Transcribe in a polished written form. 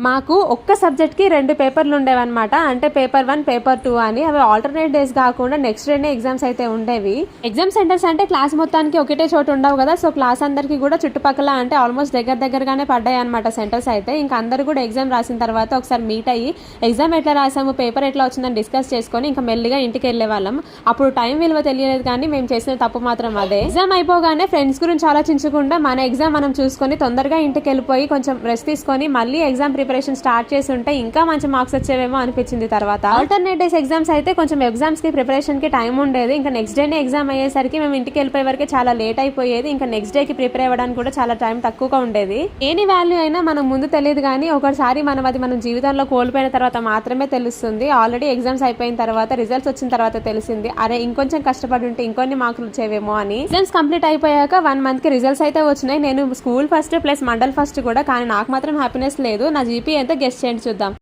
మాకు ఒక్క సబ్జెక్ట్కి 2 పేపర్లు ఉండేవన్నమాట. అంటే పేపర్ 1, పేపర్ 2 అని. అవి ఆల్టర్నేట్ డేస్ కాకుండా నెక్స్ట్ డేనే ఎగ్జామ్స్ అయితే ఉండేవి. ఎగ్జామ్ సెంటర్స్ అంటే క్లాస్ మొత్తానికి ఒకటే చోటు ఉండవు కదా. సో క్లాస్ అందరికి కూడా చుట్టుపక్కల అంటే ఆల్మోస్ట్ దగ్గరగానే పడ్డాయి అనమాట సెంటర్స్ అయితే. ఇంకా అందరు కూడా ఎగ్జామ్ రాసిన తర్వాత ఒకసారి మీట్ అయ్యి ఎగ్జామ్ ఎట్లా రాసాము, పేపర్ ఎట్లా వచ్చిందని డిస్కస్ చేసుకొని ఇంకా మెల్లిగా ఇంటికి వెళ్ళే వాళ్ళం. అప్పుడు టైం విలువ తెలియలేదు, కానీ మేము చేసిన తప్పు మాత్రం అదే. ఎగ్జామ్ అయిపోగానే ఫ్రెండ్స్ గురించి ఆలోచించకుండా మన ఎగ్జామ్ మనం చూసుకొని తొందరగా ఇంటికి వెళ్ళిపోయి కొంచెం రెస్ట్ తీసుకొని మళ్ళీ ఎగ్జామ్ ప్రిపరేషన్ స్టార్ట్ చేసి ఉంటే ఇంకా మంచి మార్క్స్ వచ్చేవేమో అనిపించింది తర్వాత. ఆల్టర్నేట్ డేస్ ఎగ్జామ్స్ అయితే కొంచెం ఎగ్జామ్స్ కి ప్రిపరేషన్ కి టైం ఉండేది. ఇంకా నెక్స్ట్ డేనే ఎగ్జామ్ అయ్యేసరికి మేము ఇంటికి వెళ్ళిపోయే వరకు చాలా లేట్ అయిపోయేది. ఇంకా నెక్స్ట్ డే కి ప్రిపేర్ అవ్వడానికి కూడా చాలా టైం తక్కువగా ఉండేది. ఏని వాల్యూ అయినా మనం ముందు తెలియదు, కానీ ఒకసారి మనం జీవితంలో కోల్పోయిన తర్వాత మాత్రమే తెలుస్తుంది. ఆల్రెడీ ఎగ్జామ్స్ అయిపోయిన తర్వాత రిజల్ట్స్ వచ్చిన తర్వాత తెలిసింది, అరే ఇంకొంచెం కష్టపడి ఉంటే ఇంకొన్ని మార్కులు వచ్చేవేమో అని. ఎగ్జామ్స్ కంప్లీట్ అయిపోయాక 1 మంత్ కి రిజల్ట్స్ అయితే వచ్చినాయి. నేను school first plus mandal first కూడా, కానీ నాకు మాత్రం హ్యాపీనెస్ లేదు. నా జీపీ ఎంత గెస్ చేయండి చూద్దాం.